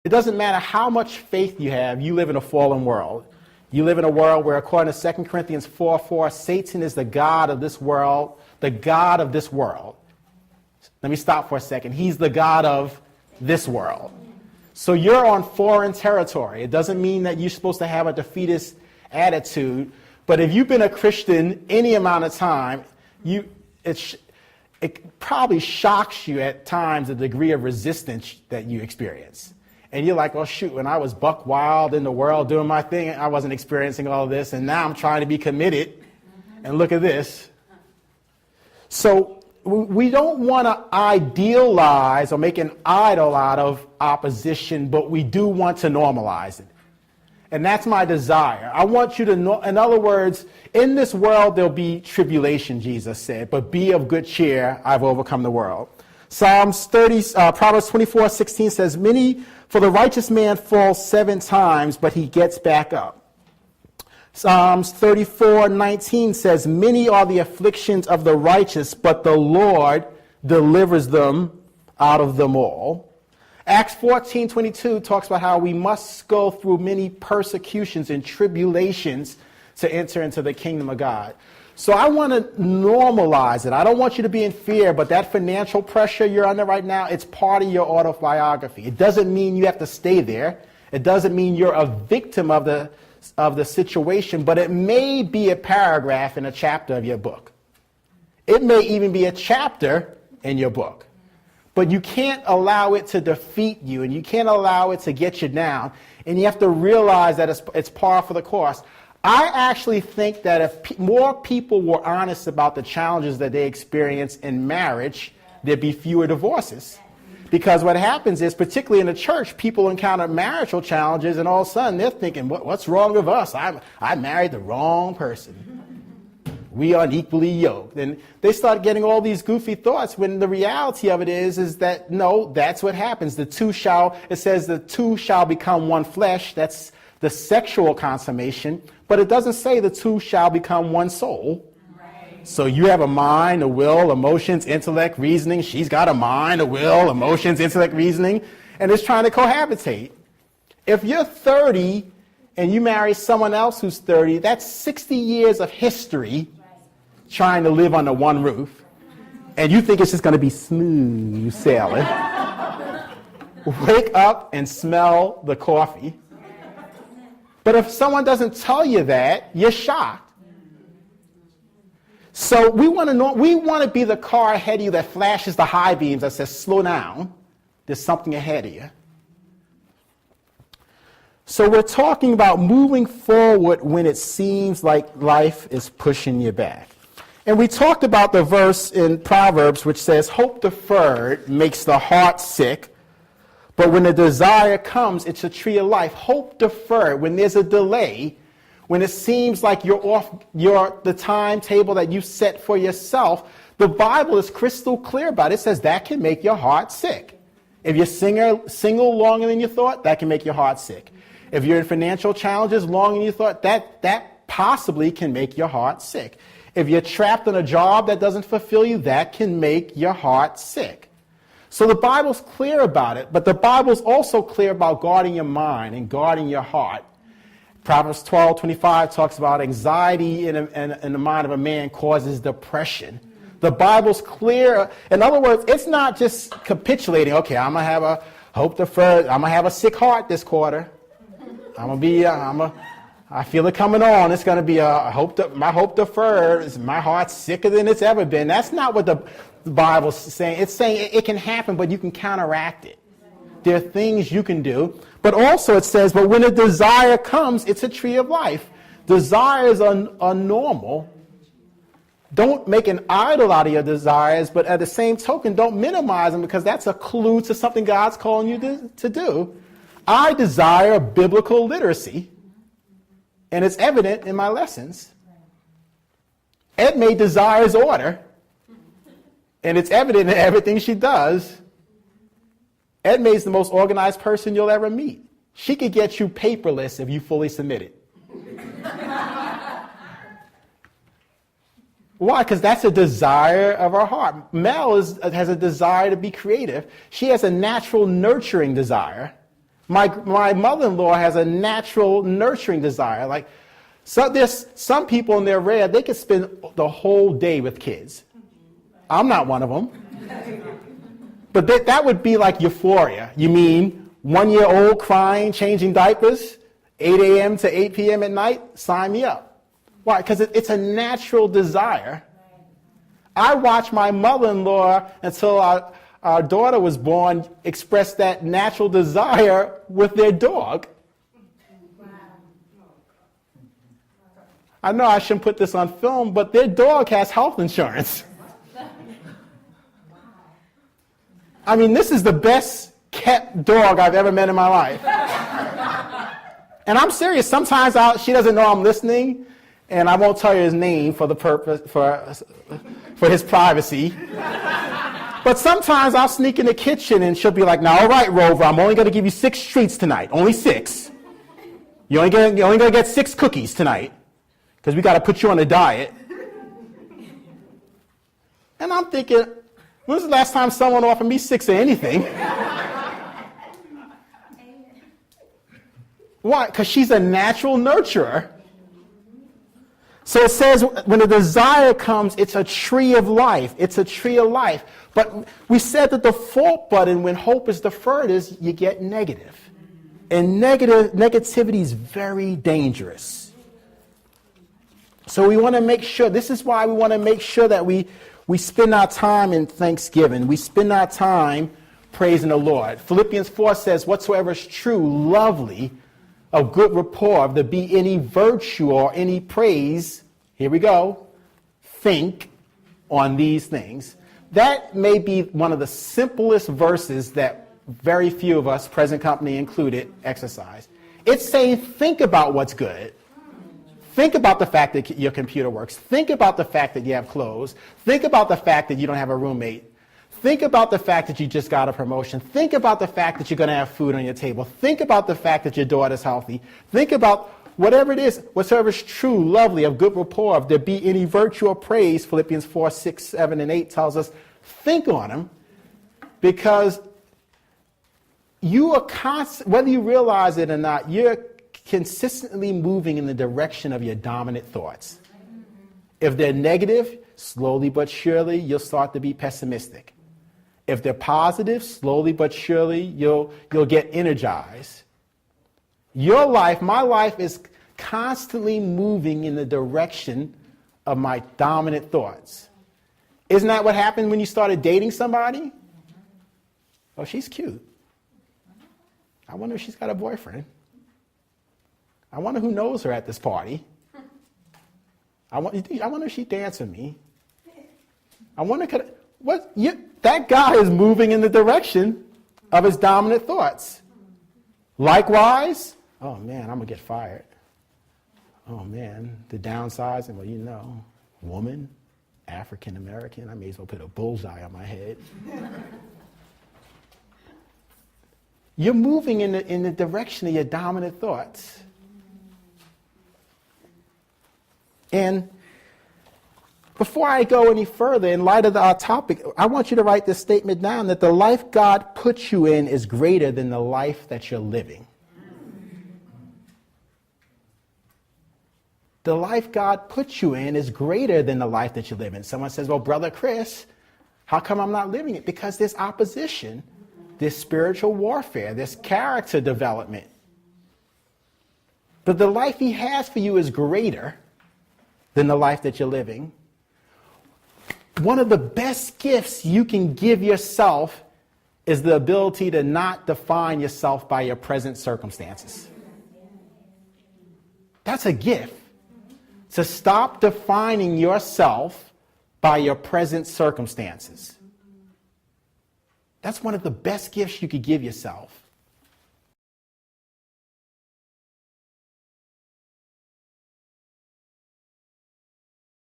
It doesn't matter how much faith you have, you live in a fallen world. You live in a world where, according to 2 Corinthians 4:4, Satan is the god of this world, the god of this world. Let me stop for a second. He's the god of this world. So you're on foreign territory. It doesn't mean that you're supposed to have a defeatist attitude, but if you've been a Christian any amount of time, it probably shocks you at times the degree of resistance that you experience. And you're like, oh, shoot, when I was buck wild in the world doing my thing, I wasn't experiencing all of this, and now I'm trying to be committed, and look at this. So we don't want to idealize or make an idol out of opposition, but we do want to normalize it. And that's my desire. I want you to know, in other words, in this world there'll be tribulation, Jesus said, but be of good cheer, I've overcome the world. Proverbs 24:16 says, for the righteous man falls 7 times, but he gets back up. Psalms 34:19 says, many are the afflictions of the righteous, but the Lord delivers them out of them all. Acts 14:22 talks about how we must go through many persecutions and tribulations to enter into the kingdom of God. So I want to normalize it. I don't want you to be in fear, but that financial pressure you're under right now, it's part of your autobiography. It doesn't mean you have to stay there. It doesn't mean you're a victim of the situation, but it may be a paragraph in a chapter of your book. It may even be a chapter in your book. But you can't allow it to defeat you, and you can't allow it to get you down, and you have to realize that it's par for the course. I actually think that if more people were honest about the challenges that they experience in marriage, there'd be fewer divorces. Because what happens is, particularly in the church, people encounter marital challenges, and all of a sudden they're thinking, what's wrong with us? I married the wrong person. We are unequally yoked. And they start getting all these goofy thoughts when the reality of it is that, no, that's what happens. It says the two shall become one flesh. That's the sexual consummation. But it doesn't say the two shall become one soul. Right. So you have a mind, a will, emotions, intellect, reasoning. She's got a mind, a will, emotions, intellect, reasoning. And it's trying to cohabitate. If you're 30 and you marry someone else who's 30, that's 60 years of history trying to live under one roof. And you think it's just going to be smooth sailing. Wake up and smell the coffee. But if someone doesn't tell you that, you're shocked. So we want to be the car ahead of you that flashes the high beams that says, slow down. There's something ahead of you. So we're talking about moving forward when it seems like life is pushing you back. And we talked about the verse in Proverbs which says, hope deferred makes the heart sick, but when the desire comes, it's a tree of life. Hope deferred, when there's a delay, when it seems like you're off the timetable that you set for yourself, the Bible is crystal clear about it. It says that can make your heart sick. If you're single longer than you thought, that can make your heart sick. If you're in financial challenges longer than you thought, that possibly can make your heart sick. If you're trapped in a job that doesn't fulfill you, that can make your heart sick. So the Bible's clear about it, but the Bible's also clear about guarding your mind and guarding your heart. Proverbs 12:25 talks about anxiety in the mind of a man causes depression. The Bible's clear. In other words, it's not just capitulating. Okay, I'm going to have a hope deferred. I'm going to have a sick heart this quarter. I feel it coming on. It's going to be my hope deferred. My heart's sicker than it's ever been. That's not what the Bible's saying. It's saying it can happen, but you can counteract it. There are things you can do. But also it says, but when a desire comes, it's a tree of life. Desires are normal. Don't make an idol out of your desires, but at the same token, don't minimize them, because that's a clue to something God's calling you to do. I desire biblical literacy, and it's evident in my lessons. Edme desires order, and it's evident in everything she does. Edme is the most organized person you'll ever meet. She could get you paperless if you fully submit it. Why? Because that's a desire of her heart. Mel has a desire to be creative. She has a natural nurturing desire My mother-in-law has a natural nurturing desire. Like, so there's some people in their rare, they could spend the whole day with kids. I'm not one of them. But that would be like euphoria. You mean 1-year-old crying, changing diapers, 8 a.m. to 8 p.m. at night? Sign me up. Why? Because it's a natural desire. I watched my mother-in-law until our daughter was born express that natural desire with their dog. I know I shouldn't put this on film, but their dog has health insurance. I mean, this is the best kept dog I've ever met in my life. And I'm serious. Sometimes she doesn't know I'm listening, and I won't tell you his name for the purpose for his privacy. But sometimes I'll sneak in the kitchen, and she'll be like, "Now, all right, Rover, I'm only going to give you 6 treats tonight. Only 6. You're only going to get 6 cookies tonight, because we got to put you on a diet." And I'm thinking, when's the last time someone offered me 6 of anything? Why? Because she's a natural nurturer. So it says when the desire comes, it's a tree of life. It's a tree of life. But we said that the fault button when hope is deferred is you get negative. And negativity is very dangerous. So we want to make sure, this is why we want to make sure that we spend our time in thanksgiving. We spend our time praising the Lord. Philippians 4 says, whatsoever is true, lovely, of good rapport, if there be any virtue or any praise, here we go, think on these things. That may be one of the simplest verses that very few of us, present company included, exercise. It's saying think about what's good. Think about the fact that your computer works. Think about the fact that you have clothes. Think about the fact that you don't have a roommate. Think about the fact that you just got a promotion. Think about the fact that you're going to have food on your table. Think about the fact that your daughter's healthy. Think about whatever it is, whatsoever is true, lovely, of good rapport, if there be any virtue or praise, Philippians 4, 6, 7, and 8 tells us, think on them, because you are whether you realize it or not, you're consistently moving in the direction of your dominant thoughts. If they're negative, slowly but surely, you'll start to be pessimistic. If they're positive, slowly but surely, you'll get energized. Your life, my life, is constantly moving in the direction of my dominant thoughts. Isn't that what happened when you started dating somebody? Oh, she's cute. I wonder if she's got a boyfriend. I wonder who knows her at this party. I wonder if she'd dance with me. I wonder, that guy is moving in the direction of his dominant thoughts. Likewise, oh man, I'm going to get fired. Oh man, the downsizing, well, you know, woman, African American, I may as well put a bullseye on my head. You're moving in the direction of your dominant thoughts. And before I go any further, in light of our topic, I want you to write this statement down, that the life God puts you in is greater than the life that you're living. The life God puts you in is greater than the life that you live in. Someone says, well, Brother Chris, how come I'm not living it? Because there's opposition, there's spiritual warfare, there's character development. But the life he has for you is greater than the life that you're living. One of the best gifts you can give yourself is the ability to not define yourself by your present circumstances. That's a gift. To stop defining yourself by your present circumstances. That's one of the best gifts you could give yourself.